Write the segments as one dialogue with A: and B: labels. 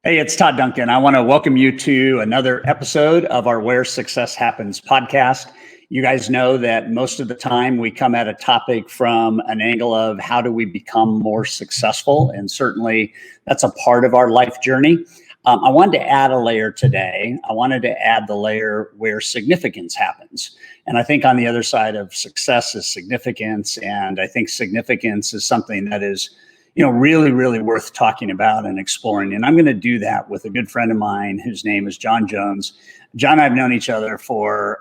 A: Hey, it's Todd Duncan. I want to welcome you to another episode of our Where Success Happens podcast. You guys know that most of the time we come at a topic from an angle of how do we become more successful? And certainly that's a part of our life journey. I wanted to add a layer today. I wanted to add the layer where significance happens. And I think on the other side of success is significance. And I think significance is something that is really, really worth talking about and exploring. And I'm going to do that with a good friend of mine whose name is John Jones. John and I have known each other for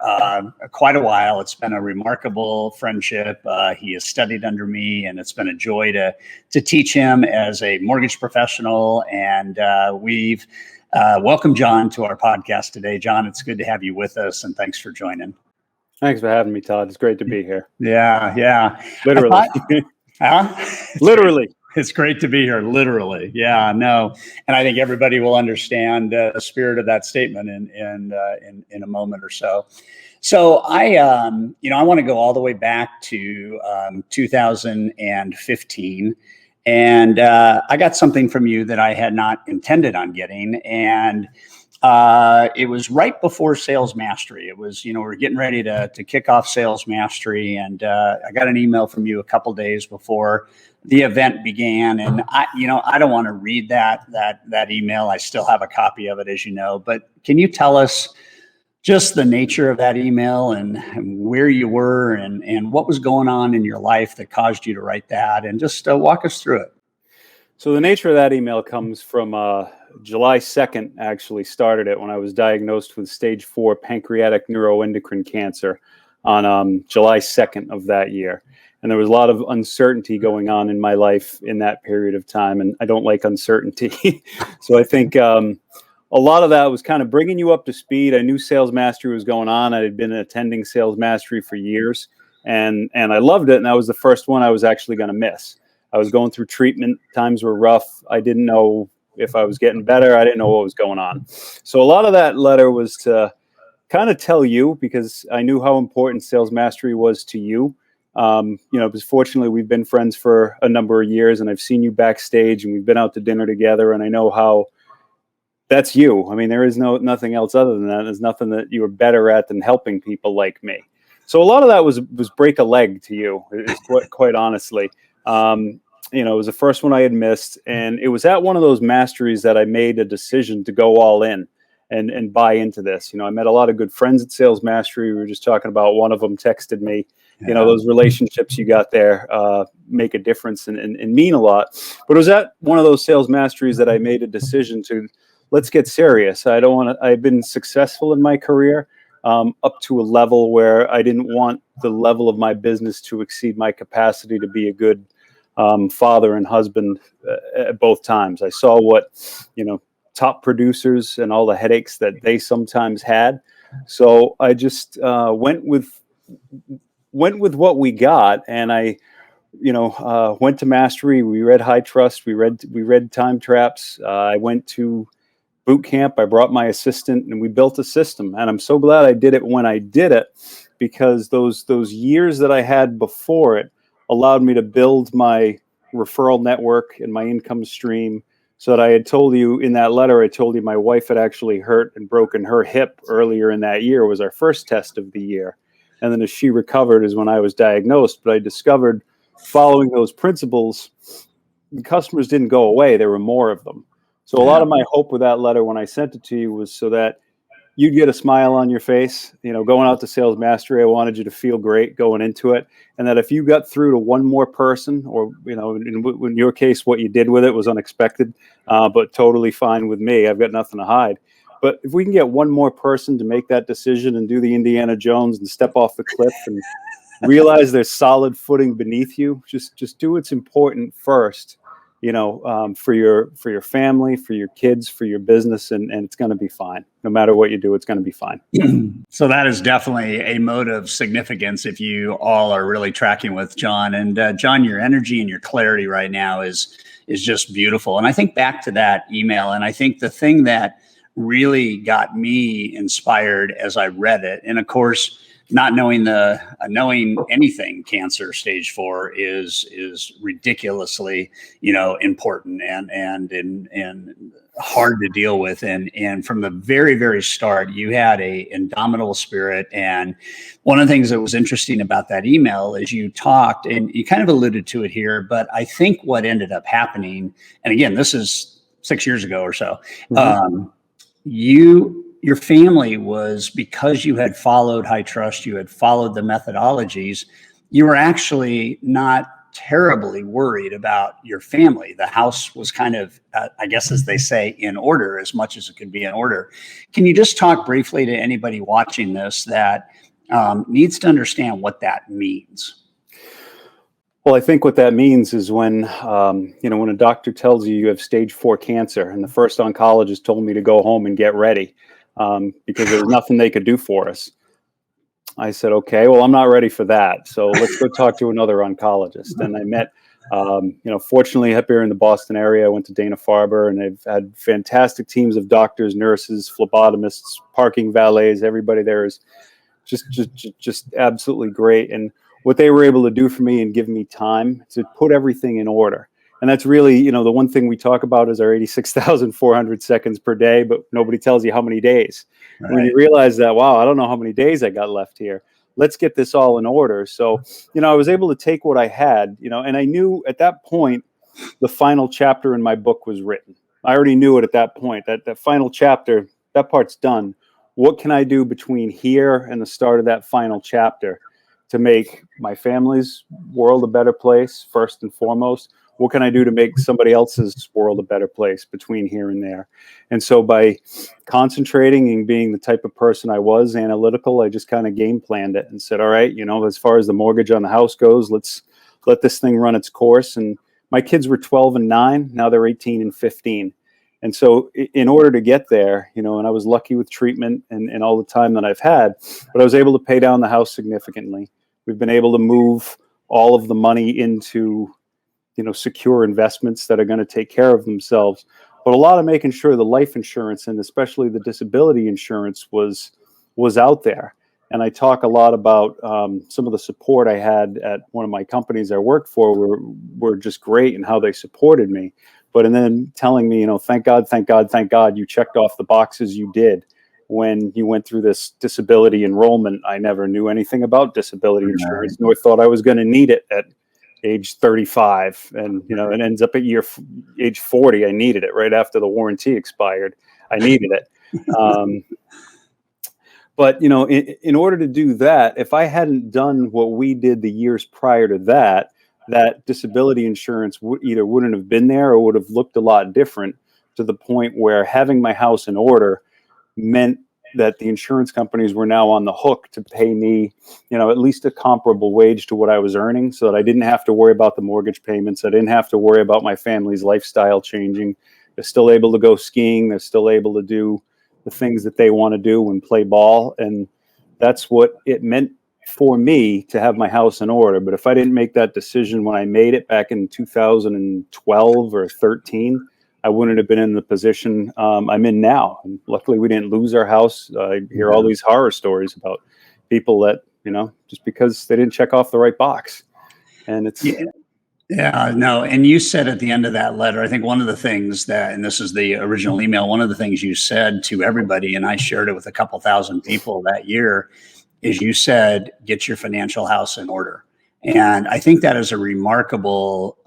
A: quite a while. It's been a remarkable friendship. He has studied under me, and it's been a joy to teach him as a mortgage professional. And we've welcomed John to our podcast today. John, it's good to have you with us, and thanks for joining.
B: Thanks for having me, Todd. It's great to be here.
A: Yeah.
B: Literally.
A: Literally. It's great to be here. Literally. Yeah, no. And I think everybody will understand the spirit of that statement in a moment or so. So I want to go all the way back to 2015. And I got something from you that I had not intended on getting. And it was right before Sales Mastery. It was, we're getting ready to kick off Sales Mastery. And I got an email from you a couple days before the event began. And I don't want to read that email. I still have a copy of it, as you know. But can you tell us just the nature of that email and where you were and what was going on in your life that caused you to write that? And just walk us through it.
B: So the nature of that email comes from July 2nd, actually started it when I was diagnosed with stage 4 pancreatic neuroendocrine cancer on July 2nd of that year. And there was a lot of uncertainty going on in my life in that period of time. And I don't like uncertainty. So I think a lot of that was kind of bringing you up to speed. I knew Sales Mastery was going on. I had been attending Sales Mastery for years. And I loved it. And that was the first one I was actually going to miss. I was going through treatment. Times were rough. I didn't know if I was getting better. I didn't know what was going on. So a lot of that letter was to kind of tell you, because I knew how important Sales Mastery was to you. Because fortunately we've been friends for a number of years, and I've seen you backstage, and we've been out to dinner together, and I know how that's you. I mean, there is nothing else other than that. There's nothing that you are better at than helping people like me. So a lot of that was break a leg to you, quite honestly. It was the first one I had missed, and it was at one of those masteries that I made a decision to go all in and buy into this. I met a lot of good friends at Sales Mastery. We were just talking about one of them texted me. Those relationships you got there make a difference and mean a lot. But it was at one of those Sales Masteries that I made a decision to, let's get serious. I've been successful in my career up to a level where I didn't want the level of my business to exceed my capacity to be a good father and husband at both times. I saw what, top producers and all the headaches that they sometimes had. So I just went with what we got, and I went to Mastery. We read High Trust. We read Time Traps. I went to boot camp. I brought my assistant, and we built a system. And I'm so glad I did it when I did it, because those years that I had before it allowed me to build my referral network and my income stream. So that I had told you in that letter, I told you my wife had actually hurt and broken her hip earlier in that year. It was our first test of the year. And then as she recovered is when I was diagnosed. But I discovered, following those principles, the customers didn't go away. There were more of them. So a lot of my hope with that letter when I sent it to you was so that you'd get a smile on your face. Going out to Sales Mastery, I wanted you to feel great going into it. And that if you got through to one more person, or, in your case, what you did with it was unexpected, but totally fine with me. I've got nothing to hide. But if we can get one more person to make that decision and do the Indiana Jones and step off the cliff and realize there's solid footing beneath you, just do what's important first, for your family, for your kids, for your business, and it's going to be fine. No matter what you do, it's going to be fine.
A: So that is definitely a mode of significance if you all are really tracking with John. And John, your energy and your clarity right now is just beautiful. And I think back to that email, and I think the thing that really got me inspired as I read it, and of course, not knowing anything cancer stage 4 is ridiculously important and hard to deal with. And from the very, very start, you had a indomitable spirit. And one of the things that was interesting about that email is you talked, and you kind of alluded to it here, but I think what ended up happening, and again, this is 6 years ago or so, your family was, because you had followed high trust, you had followed the methodologies, you were actually not terribly worried about your family. The house was kind of, I guess, as they say, in order as much as it could be in order. Can you just talk briefly to anybody watching this that needs to understand what that means?
B: Well, I think what that means is when, when a doctor tells you you have stage 4 cancer, and the first oncologist told me to go home and get ready because there was nothing they could do for us. I said, okay, well, I'm not ready for that. So let's go talk to another oncologist. And I met, fortunately up here in the Boston area, I went to Dana-Farber, and they've had fantastic teams of doctors, nurses, phlebotomists, parking valets. Everybody there is just absolutely great. And what they were able to do for me and give me time to put everything in order. And that's really, the one thing we talk about is our 86,400 seconds per day, but nobody tells you how many days. Right. When you realize that, wow, I don't know how many days I got left here. Let's get this all in order. So, I was able to take what I had, and I knew at that point, the final chapter in my book was written. I already knew it at that point, that final chapter, that part's done. What can I do between here and the start of that final chapter to make my family's world a better place, first and foremost? What can I do to make somebody else's world a better place between here and there? And so by concentrating and being the type of person I was, analytical, I just kind of game planned it and said, all right, as far as the mortgage on the house goes, let's let this thing run its course. And my kids were 12 and 9. Now they're 18 and 15. And so in order to get there, and I was lucky with treatment and all the time that I've had, but I was able to pay down the house significantly. We've been able to move all of the money into secure investments that are going to take care of themselves, but a lot of making sure the life insurance and especially the disability insurance was out there. And I talk a lot about some of the support I had at one of my companies I worked for were just great and how they supported me. And then telling me, thank God you checked off the boxes you did when you went through this disability enrollment. I never knew anything about disability insurance, nor thought I was going to need it at age 35, and it ends up at age 40. I needed it right after the warranty expired. I needed it. But in order to do that, if I hadn't done what we did the years prior to that disability insurance wouldn't have been there, or would have looked a lot different, to the point where having my house in order meant that the insurance companies were now on the hook to pay me, at least a comparable wage to what I was earning, so that I didn't have to worry about the mortgage payments. I didn't have to worry about my family's lifestyle changing. They're still able to go skiing. They're still able to do the things that they want to do and play ball. And that's what it meant for me to have my house in order. But if I didn't make that decision when I made it back in 2012 or 13, I wouldn't have been in the position I'm in now. And luckily, we didn't lose our house. I hear all these horror stories about people that, just because they didn't check off the right box. And it's...
A: Yeah, no. And you said at the end of that letter, I think one of the things that, and this is the original email, one of the things you said to everybody, and I shared it with a couple thousand people that year, is you said, get your financial house in order. And I think that is a remarkable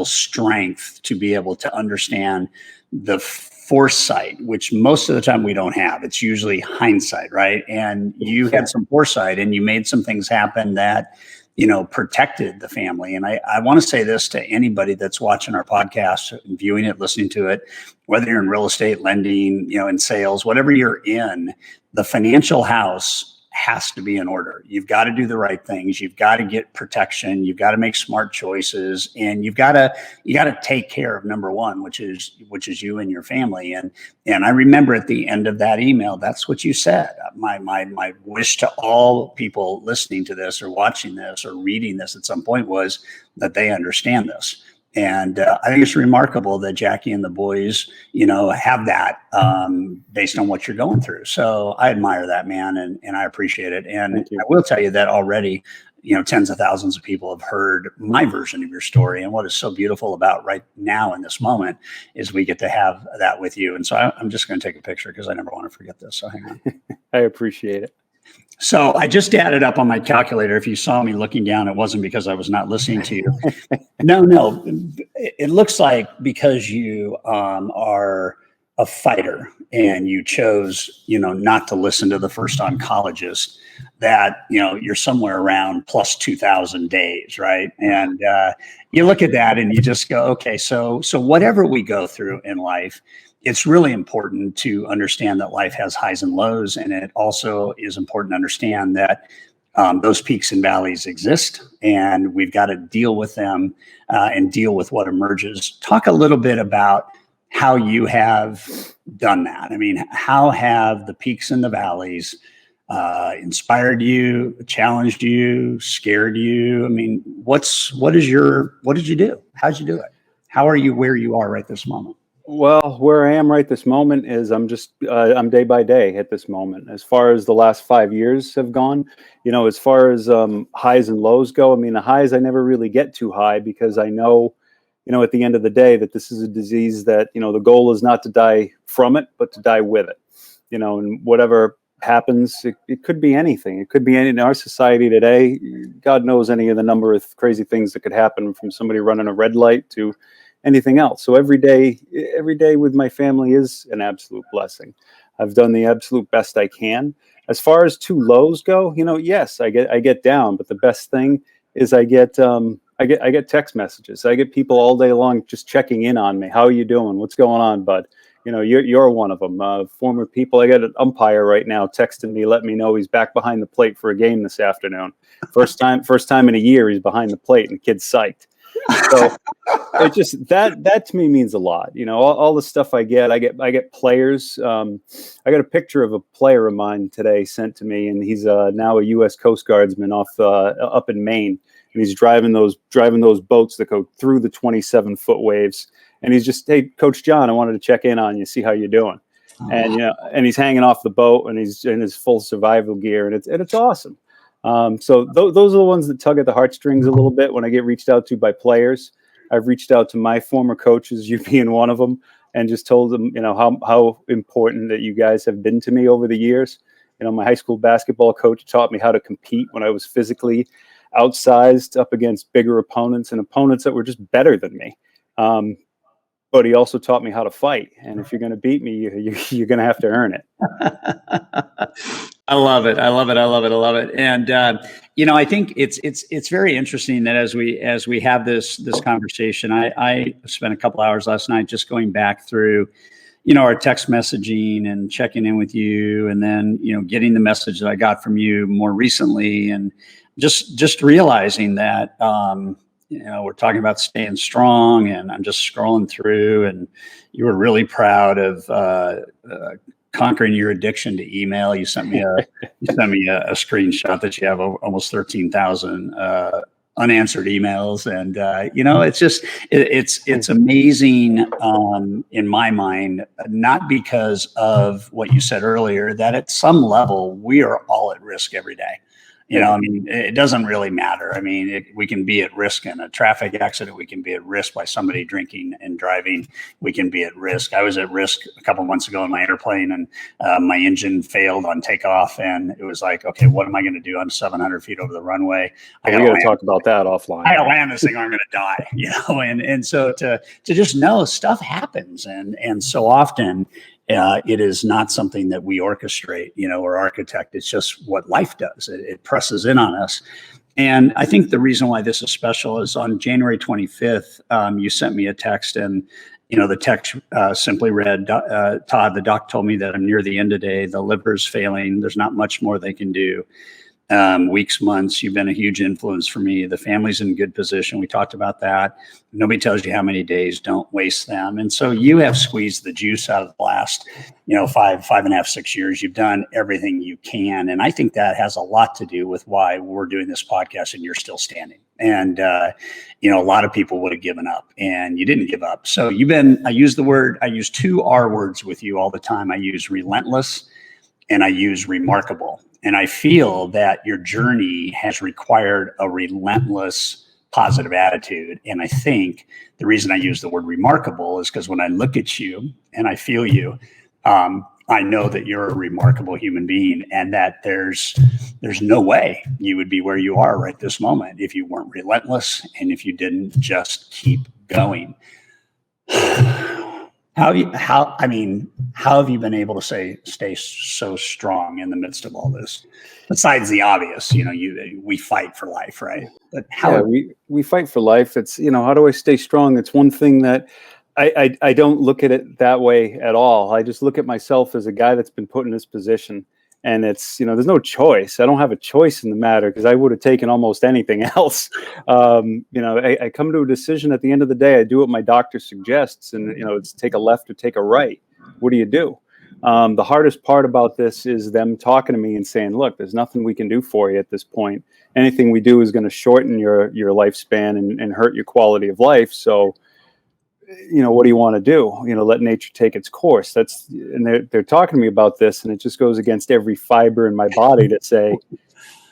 A: strength to be able to understand the foresight, which most of the time we don't have. It's usually hindsight, right? And you had some foresight, and you made some things happen that, protected the family. And I want to say this to anybody that's watching our podcast, viewing it, listening to it, whether you're in real estate, lending, in sales, whatever you're in, the financial house has to be in order. You've got to do the right things. You've got to get protection. You've got to make smart choices, and you got to take care of number one, which is you and your family. And I remember at the end of that email, that's what you said. My wish to all people listening to this or watching this or reading this at some point was that they understand this. And I think it's remarkable that Jackie and the boys, have that based on what you're going through. So I admire that, man, and I appreciate it. And I will tell you that already, tens of thousands of people have heard my version of your story. And what is so beautiful about right now in this moment is we get to have that with you. And so I'm just going to take a picture because I never want to forget this. So hang on.
B: I appreciate it.
A: So I just added up on my calculator. If you saw me looking down, it wasn't because I was not listening to you. No. It looks like because you are a fighter and you chose, not to listen to the first oncologist, that, you're somewhere around plus 2,000 days, right? And you look at that and you just go, okay, so whatever we go through in life, it's really important to understand that life has highs and lows. And it also is important to understand that those peaks and valleys exist, and we've got to deal with them and deal with what emerges. Talk a little bit about how you have done that. I mean, how have the peaks and the valleys inspired you, challenged you, scared you? I mean, what did you do? How'd you do it? How are you where you are right this moment?
B: Well, where I am right this moment is I'm day by day at this moment. As far as the last 5 years have gone, as far as highs and lows go, I mean, the highs, I never really get too high because I know, at the end of the day that this is a disease that, the goal is not to die from it, but to die with it, and whatever happens, it could be anything. It could be in our society today. God knows any of the number of crazy things that could happen, from somebody running a red light to anything else. So every day with my family is an absolute blessing. I've done the absolute best I can. As far as two lows go, yes, I get down, but the best thing is I get text messages. I get people all day long just checking in on me. How are you doing? What's going on, bud? You're one of them. Former people. I got an umpire right now texting me, letting me know he's back behind the plate for a game this afternoon. First time in a year he's behind the plate, and the kid's psyched. So it just that to me means a lot. All the stuff I get players. I got a picture of a player of mine today sent to me, and he's now a U.S. Coast Guardsman up in Maine, and he's driving those boats that go through the 27-foot waves. And he's just, hey, Coach John, I wanted to check in on you, see how you're doing. And and he's hanging off the boat, and he's in his full survival gear, and it's awesome. So those are the ones that tug at the heartstrings a little bit when I get reached out to by players. I've reached out to my former coaches, you being one of them, and just told them, how important that you guys have been to me over the years. My high school basketball coach taught me how to compete when I was physically outsized up against bigger opponents and opponents that were just better than me. But he also taught me how to fight. And if you're going to beat me, you're going to have to earn it.
A: I love it. And, I think it's very interesting that as we have this conversation, I spent a couple hours last night just going back through, our text messaging and checking in with you, and then, getting the message that I got from you more recently, and just realizing that, we're talking about staying strong, and I'm just scrolling through, and you were really proud of conquering your addiction to email. You sent me a screenshot that you have almost 13,000 unanswered emails, and it's amazing in my mind, not because of what you said earlier, that at some level we are all at risk every day. It doesn't really matter. We can be at risk in a traffic accident. We can be at risk by somebody drinking and driving. We can be at risk. I was at risk a couple of months ago in my airplane, and my engine failed on takeoff. And it was like, okay, what am I going to do? I'm 700 feet over the runway.
B: We got to talk about that offline.
A: I got to land this thing or I'm going to die, and so to just know stuff happens. And so often, it is not something that we orchestrate, or architect. It's just what life does. It presses in on us. And I think the reason why this is special is on January 25th, you sent me a text, and, the text simply read, Todd, the doc told me that I'm near the end of the day. The liver's failing. There's not much more they can do. Weeks, months, you've been a huge influence for me. The family's in good position. We talked about that. Nobody tells you how many days. Don't waste them. And so you have squeezed the juice out of the last, 5.5, 6 years. You've done everything you can. And I think that has a lot to do with why we're doing this podcast and you're still standing. And, a lot of people would have given up, and you didn't give up. So I use two R words with you all the time. I use relentless, and I use remarkable. And I feel that your journey has required a relentless positive attitude. And I think the reason I use the word remarkable is because when I look at you and I feel you, I know that you're a remarkable human being, and that there's no way you would be where you are right this moment if you weren't relentless and if you didn't just keep going. How have you been able to stay so strong in the midst of all this? Besides the obvious, we fight for life, right? But
B: we fight for life. It's, how do I stay strong? It's one thing that I don't look at it that way at all. I just look at myself as a guy that's been put in this position, and it's, there's no choice. I don't have a choice in the matter, because I would have taken almost anything else. I come to a decision at the end of the day. I do what my doctor suggests, and it's take a left or take a right. What do you do? The hardest part about this is them talking to me and saying, look, there's nothing we can do for you at this point. Anything we do is going to shorten your lifespan and hurt your quality of life. So, what do you want to do? Let nature take its course. And they're talking to me about this, and it just goes against every fiber in my body to say,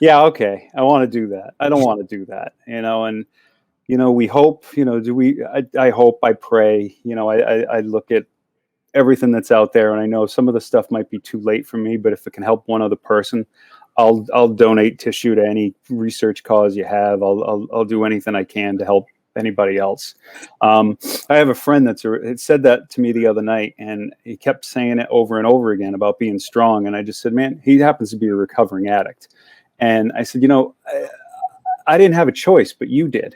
B: yeah, okay, I want to do that. I don't want to do that, and, we hope, I hope, I pray, I look at everything that's out there, and I know some of the stuff might be too late for me, but if it can help one other person, I'll donate tissue to any research cause you have. I'll do anything I can to help anybody else. I have a friend that said that to me the other night, and he kept saying it over and over again about being strong. And I just said, man, he happens to be a recovering addict. And I said, I didn't have a choice, but you did.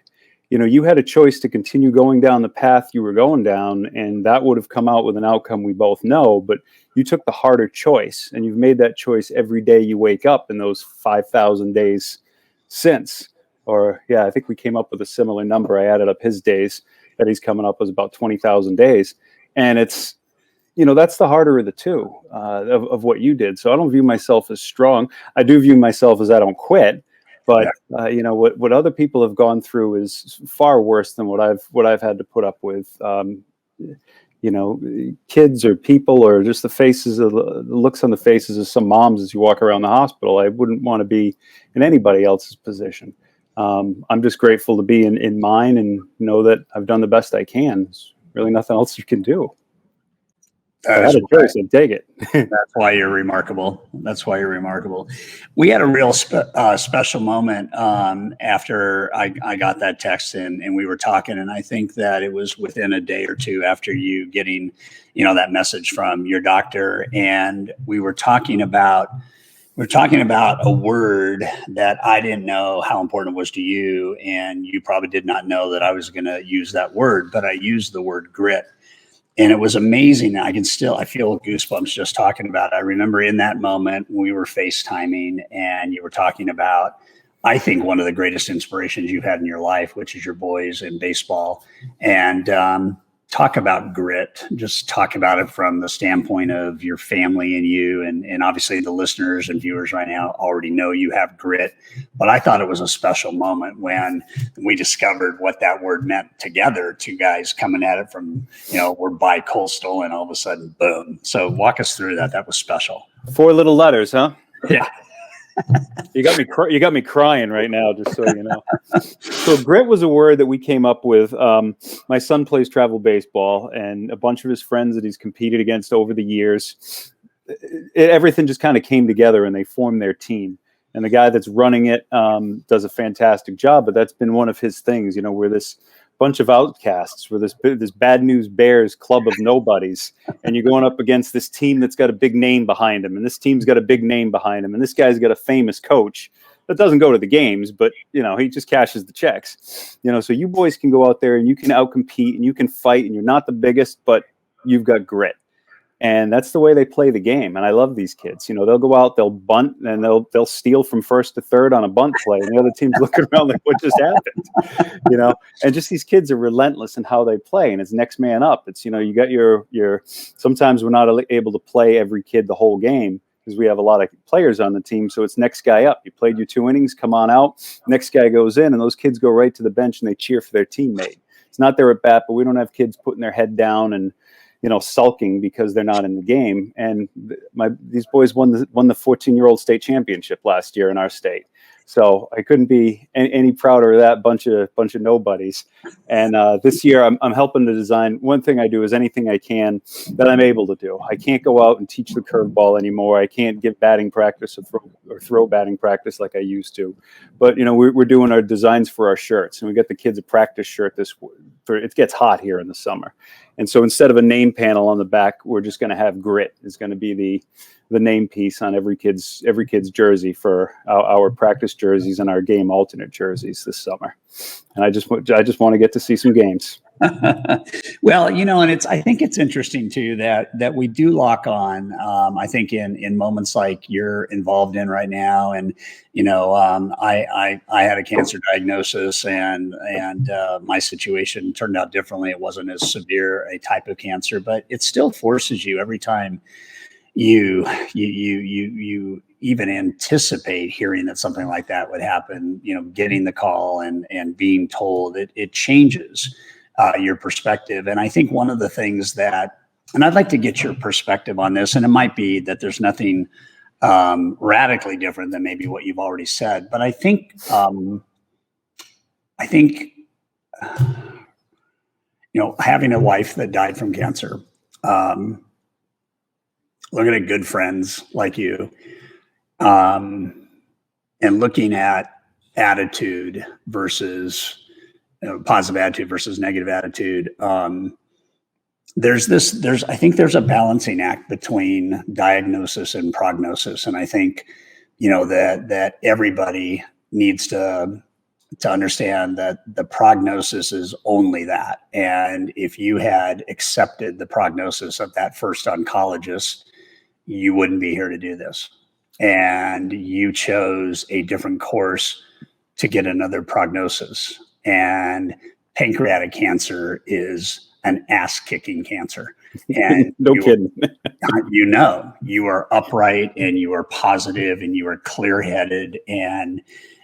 B: You had a choice to continue going down the path you were going down, and that would have come out with an outcome we both know, but you took the harder choice, and you've made that choice every day you wake up in those 5,000 days since. Or, yeah, I think we came up with a similar number. I added up his days that he's coming up was about 20,000 days. And it's, that's the harder of the two, of what you did. So I don't view myself as strong. I do view myself as I don't quit. But, what other people have gone through is far worse than what I've had to put up with. Kids or people, or just the looks on the faces of some moms as you walk around the hospital. I wouldn't want to be in anybody else's position. I'm just grateful to be in mine and know that I've done the best I can. There's really nothing else you can do. I had a choice, I'd take it.
A: That's why you're remarkable. We had a real special moment after I got that text and we were talking, and I think that it was within a day or two after you getting, that message from your doctor, and we were talking about a word that I didn't know how important it was to you, and you probably did not know that I was going to use that word, but I used the word grit. And it was amazing. I feel goosebumps just talking about it. I remember in that moment we were FaceTiming, and you were talking about, I think, one of the greatest inspirations you've had in your life, which is your boys in baseball. And talk about grit, just talk about it from the standpoint of your family and you, and obviously the listeners and viewers right now already know you have grit, but I thought it was a special moment when we discovered what that word meant together, two guys coming at it from, we're bi-coastal, and all of a sudden, boom. So walk us through that. That was special.
B: 4 little letters, huh?
A: Yeah.
B: You got me crying right now, just so you know. So grit was a word that we came up with. My son plays travel baseball, and a bunch of his friends that he's competed against over the years, everything just kind of came together and they formed their team. And the guy that's running it does a fantastic job, but that's been one of his things. We're this bunch of outcasts, we're this bad news bears club of nobodies, and you're going up against this team that's got a big name behind him, and this team's got a big name behind him, and this guy's got a famous coach that doesn't go to the games, but he just cashes the checks. So you boys can go out there and you can outcompete and you can fight, and you're not the biggest, but you've got grit. And that's the way they play the game. And I love these kids. They'll go out, they'll bunt, and they'll steal from first to third on a bunt play. And the other team's looking around like, what just happened? And just these kids are relentless in how they play. And it's next man up. It's, you got your, sometimes we're not able to play every kid the whole game because we have a lot of players on the team. So it's next guy up. You played your 2 innings, come on out. Next guy goes in, and those kids go right to the bench and they cheer for their teammate. It's not their at bat, but we don't have kids putting their head down and sulking because they're not in the game. And these boys won the 14-year-old state championship last year in our state. So I couldn't be any prouder of that bunch of nobodies. And this year I'm helping to design. One thing I do is anything I can that I'm able to do. I can't go out and teach the curveball anymore. I can't give batting practice or throw batting practice like I used to. But we're doing our designs for our shirts, and we get the kids a practice shirt. It gets hot here in the summer, and so instead of a name panel on the back, we're just going to have grit. It's going to be the name piece on every kid's jersey for our practice jerseys and our game alternate jerseys this summer. And I just want to get to see some games.
A: Well, and I think it's interesting too that we do lock on. I think in moments like you're involved in right now, and I had a cancer diagnosis, and my situation turned out differently. It wasn't as severe a type of cancer, but it still forces you every time you even anticipate hearing that something like that would happen. Getting the call and being told it changes your perspective. And I think one of the things and I'd like to get your perspective on this, and it might be that there's nothing radically different than maybe what you've already said, but I think having a wife that died from cancer, looking at good friends like you, and looking at attitude versus positive attitude versus negative attitude. I think there's a balancing act between diagnosis and prognosis. And I think, that everybody needs to understand that the prognosis is only that. And if you had accepted the prognosis of that first oncologist, you wouldn't be here to do this. And you chose a different course to get another prognosis. And pancreatic cancer is an ass-kicking cancer. And
B: no kidding.
A: You are upright, and you are positive, and you are clear-headed, and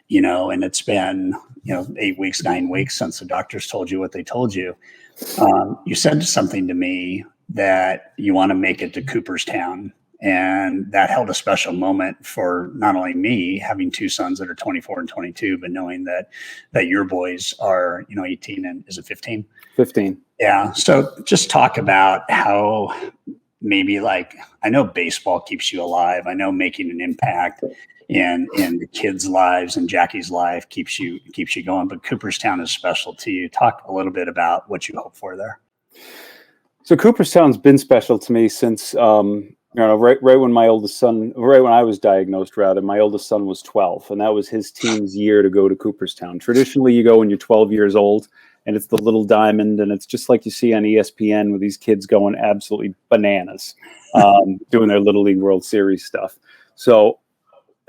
A: and it's been 8 weeks, 9 weeks since the doctors told you what they told you. You said something to me that you want to make it to Cooperstown. And that held a special moment for not only me having two sons that are 24 and 22, but knowing that your boys are, 18 and is it 15?
B: 15.
A: Yeah. So just talk about how maybe I know baseball keeps you alive. I know making an impact in the kids' lives and Jackie's life keeps you going, but Cooperstown is special to you. Talk a little bit about what you hope for there.
B: So Cooperstown's been special to me since, right when my oldest son, right when I was diagnosed, rather, my oldest son was 12, and that was his team's year to go to Cooperstown. Traditionally, you go when you're 12 years old, and it's the Little Diamond, and it's just like you see on ESPN with these kids going absolutely bananas, doing their Little League World Series stuff. So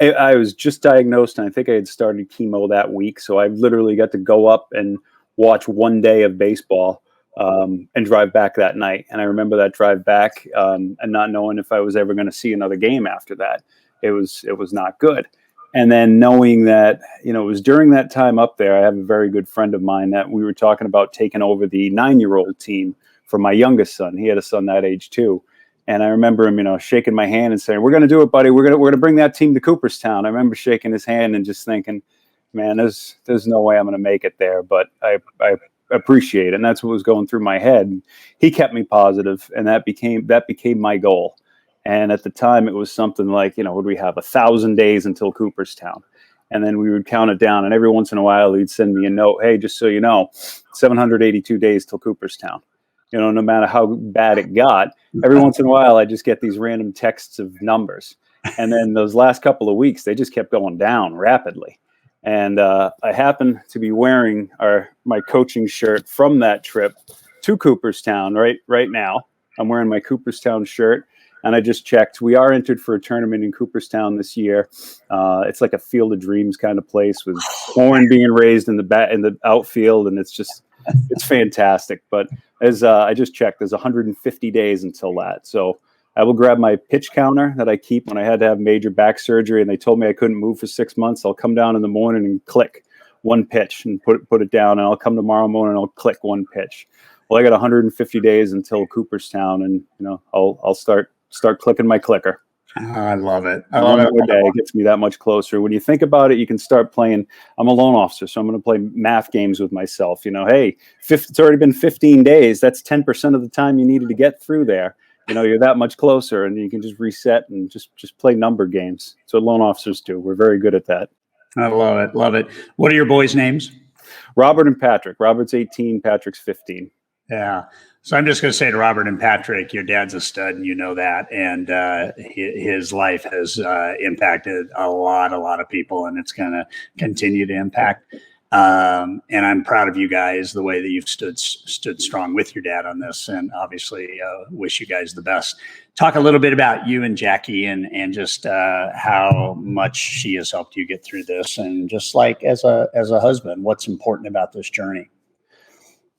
B: I was just diagnosed, and I think I had started chemo that week, so I literally got to go up and watch one day of baseball. And drive back that night. And I remember that drive back and not knowing if I was ever going to see another game after that. It was not good. And then knowing that, it was during that time up there, I have a very good friend of mine that we were talking about taking over the 9-year-old team for my youngest son. He had a son that age too. And I remember him, shaking my hand and saying, "We're going to do it, buddy. We're going to bring that team to Cooperstown." I remember shaking his hand and just thinking, man, there's no way I'm going to make it there. But I appreciate it. And that's what was going through my head. He kept me positive, and that became my goal. And at the time it was something like, would we have 1,000 days until Cooperstown? And then we would count it down, and every once in a while he'd send me a note, "Hey, just so you know, 782 days till Cooperstown." No matter how bad it got, every once in a while I just get these random texts of numbers. And then those last couple of weeks, they just kept going down rapidly. And I happen to be wearing my coaching shirt from that trip to Cooperstown right now. I'm wearing my Cooperstown shirt, and I just checked. We are entered for a tournament in Cooperstown this year. It's like a Field of Dreams kind of place with corn being raised in the outfield, and it's fantastic. But as I just checked, there's 150 days until that. So I will grab my pitch counter that I keep when I had to have major back surgery, and they told me I couldn't move for 6 months. I'll come down in the morning and click one pitch and put it down, and I'll come tomorrow morning and I'll click one pitch. well, I got 150 days until Cooperstown, and I'll start clicking my clicker.
A: Oh, I love it. I
B: One
A: love
B: more
A: it.
B: day gets me that much closer. When you think about it, you can start playing. I'm a loan officer, so I'm going to play math games with myself. Hey, it's already been 15 days. That's 10% of the time you needed to get through there. You're that much closer, and you can just reset and just play number games. That's what loan officers do. We're very good at that.
A: I love it. Love it. What are your boys' names?
B: Robert and Patrick. Robert's 18, Patrick's 15.
A: Yeah. So I'm just going to say to Robert and Patrick, your dad's a stud, and you know that. And his life has impacted a lot of people, and it's going to continue to impact. And I'm proud of you guys, the way that you've stood strong with your dad on this, and obviously wish you guys the best. Talk a little bit about you and Jackie, and just how much she has helped you get through this, and just like as a husband, what's important about this journey.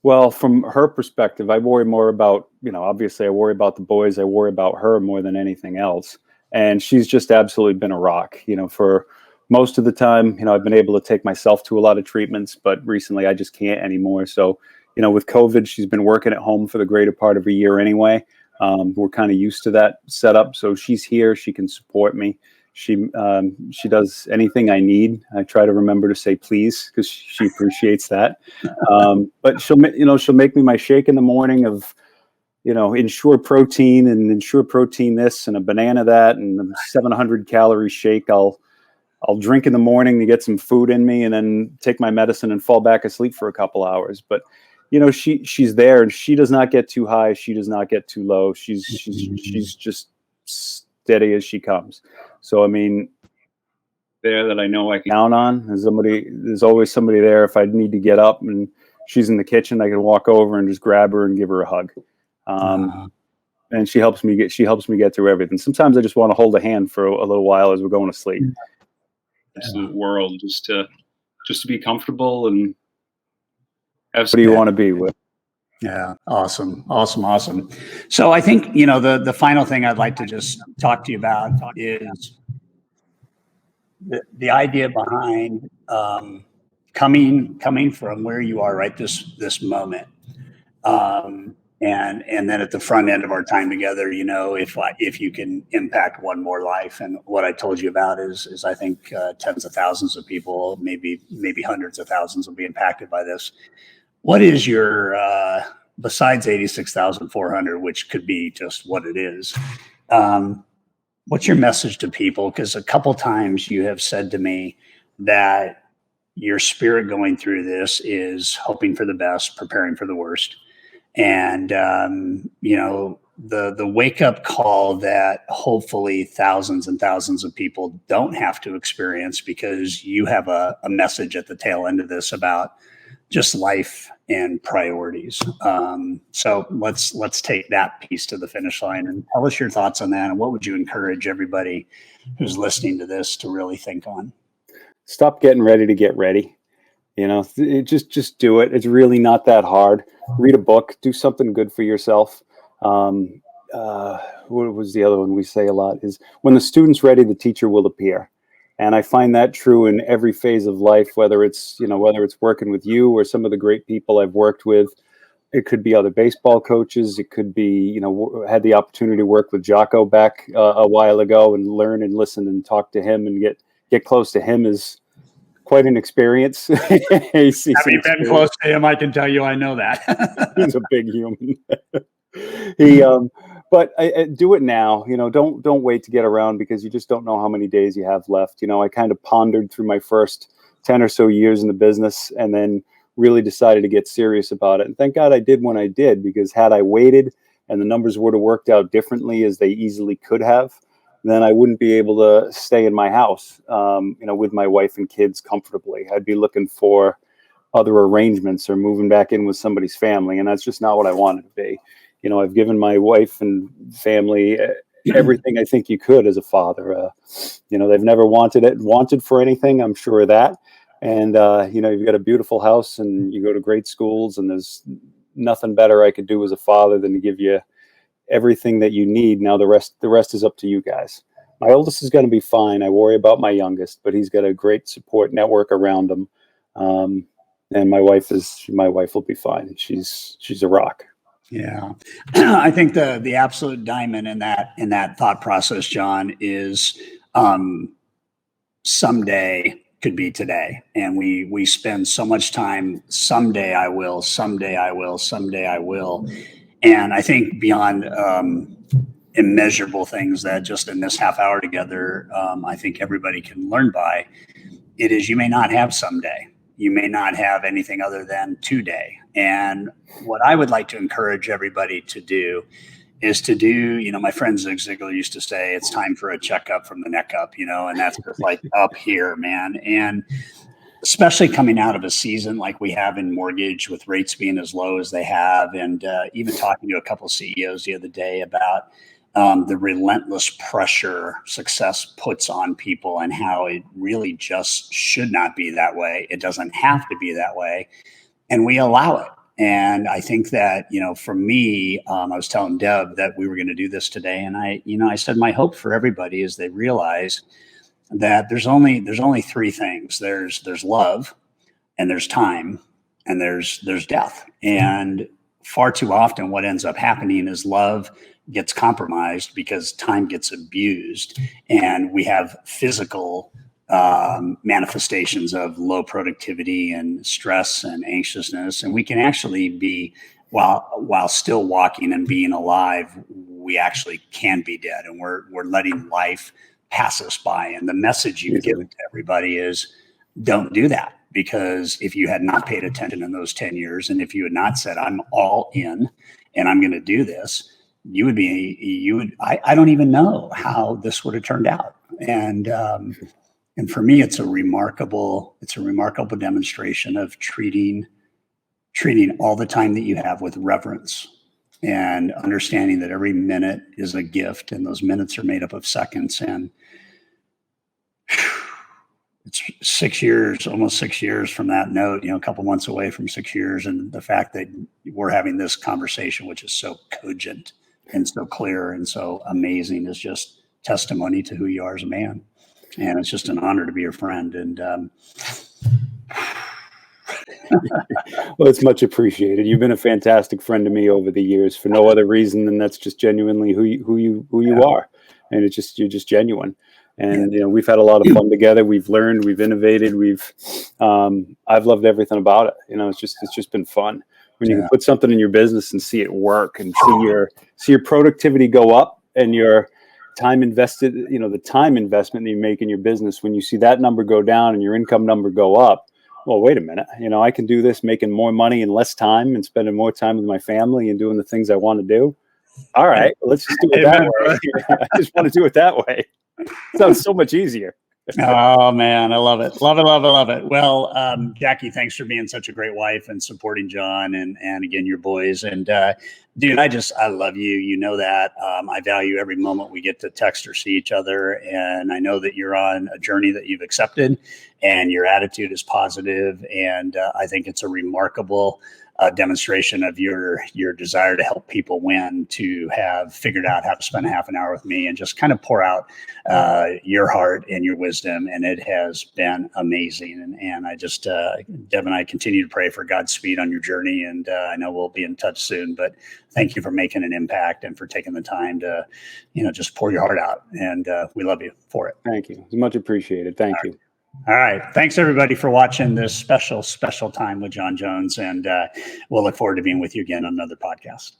B: Well, from her perspective, I worry more about, obviously I worry about the boys. I worry about her more than anything else. And she's just absolutely been a rock, for most of the time. I've been able to take myself to a lot of treatments, but recently I just can't anymore. So, with COVID, she's been working at home for the greater part of a year anyway. We're kind of used to that setup. So she's here. She can support me. She does anything I need. I try to remember to say please, because she appreciates that. But she'll make me my shake in the morning of, Ensure protein and Ensure protein this and a banana that and a 700 calorie shake. I'll drink in the morning to get some food in me, and then take my medicine and fall back asleep for a couple hours. But she's there, and she does not get too high. She does not get too low. She's just steady as she comes. So, there that I know I can count on. There's always somebody there. If I need to get up and she's in the kitchen, I can walk over and just grab her and give her a hug. And she helps me get through everything. Sometimes I just want to hold a hand for a little while as we're going to sleep. Absolute world, just to be comfortable and have somebody you want to be with.
A: Yeah. Awesome. So I think, the final thing I'd like to just talk to you about is the idea behind coming from where you are right this moment. And then at the front end of our time together, if you can impact one more life. And what I told you about is I think tens of thousands of people, maybe hundreds of thousands will be impacted by this. What is your, besides 86,400, which could be just what it is, what's your message to people? Because a couple times you have said to me that your spirit going through this is hoping for the best, preparing for the worst. And, the wake up call that hopefully thousands and thousands of people don't have to experience, because you have a message at the tail end of this about just life and priorities. So let's take that piece to the finish line, and tell us your thoughts on that. And what would you encourage everybody who's listening to this to really think on?
B: Stop getting ready to get ready. Just do it. It's really not that hard. Read a book, do something good for yourself. What was the other one we say a lot is, when the student's ready, the teacher will appear. And I find that true in every phase of life, whether it's working with you or some of the great people I've worked with. It could be other baseball coaches. It could be, had the opportunity to work with Jocko back a while ago, and learn and listen and talk to him and get close to him is quite an experience.
A: Having been close to him, I can tell you I know that.
B: He's a big human. But I do it now. Don't wait to get around, because you just don't know how many days you have left. I kind of pondered through my first 10 or so years in the business, and then really decided to get serious about it. And thank God I did when I did, because had I waited and the numbers would have worked out differently, as they easily could have, then I wouldn't be able to stay in my house, with my wife and kids comfortably. I'd be looking for other arrangements or moving back in with somebody's family. And that's just not what I wanted to be. I've given my wife and family everything I think you could as a father. They've never wanted for anything, I'm sure of that. And, you've got a beautiful house and you go to great schools, and there's nothing better I could do as a father than to give you everything that you need. Now the rest is up to you guys. My oldest is going to be fine. I worry about my youngest, but he's got a great support network around him. And my wife will be fine. She's a rock.
A: Yeah. I think the absolute diamond in that thought process, John, is someday could be today. And we spend so much time, someday I will, someday I will, someday I will. And I think beyond immeasurable things that just in this half hour together, I think everybody can learn by, it is you may not have someday. You may not have anything other than today. And what I would like to encourage everybody to do is to do, my friend Zig Ziglar used to say, it's time for a checkup from the neck up, and that's just like up here, man. And especially coming out of a season like we have in mortgage with rates being as low as they have. And even talking to a couple of CEOs the other day about the relentless pressure success puts on people and how it really just should not be that way. It doesn't have to be that way. And we allow it. And I think that, for me, I was telling Deb that we were going to do this today. And I said, my hope for everybody is they realize that there's only three things. There's love, and there's time, and there's death. And far too often what ends up happening is love gets compromised because time gets abused, and we have physical manifestations of low productivity and stress and anxiousness. And we can actually be, while still walking and being alive, we actually can be dead, and we're letting life pass us by. And the message you give to everybody is, don't do that. Because if you had not paid attention in those 10 years, and if you had not said, I'm all in and I'm going to do this, I don't even know how this would have turned out. And for me, it's a remarkable demonstration of treating all the time that you have with reverence, and understanding that every minute is a gift, and those minutes are made up of seconds. And it's 6 years, almost 6 years from that note, a couple months away from 6 years. And the fact that we're having this conversation, which is so cogent and so clear and so amazing, is just testimony to who you are as a man. And it's just an honor to be your friend. And
B: well, it's much appreciated. You've been a fantastic friend to me over the years for no other reason than that's just genuinely who you are. And you're just genuine. And we've had a lot of fun together. We've learned, we've innovated, I've loved everything about it. It's just been fun when you can put something in your business and see it work, and see your productivity go up, and your time invested, the time investment that you make in your business. When you see that number go down and your income number go up, well, wait a minute, I can do this making more money in less time and spending more time with my family and doing the things I want to do. All right, let's just do it that way. I just want to do it that way. Sounds so much easier.
A: Oh man, I love it. Love it, love it, love it. Well, Jackie, thanks for being such a great wife and supporting John and again, your boys. And dude, I love you. You know that. I value every moment we get to text or see each other. And I know that you're on a journey that you've accepted, and your attitude is positive. And I think it's a remarkable demonstration of your desire to help people win, to have figured out how to spend half an hour with me and just kind of pour out your heart and your wisdom. And it has been amazing. And I just, Deb and I continue to pray for Godspeed on your journey. And I know we'll be in touch soon, but thank you for making an impact and for taking the time to, just pour your heart out. And we love you for it.
B: Thank you. It's much appreciated. Thank you.
A: All right. Thanks, everybody, for watching this special time with John Jones. And we'll look forward to being with you again on another podcast.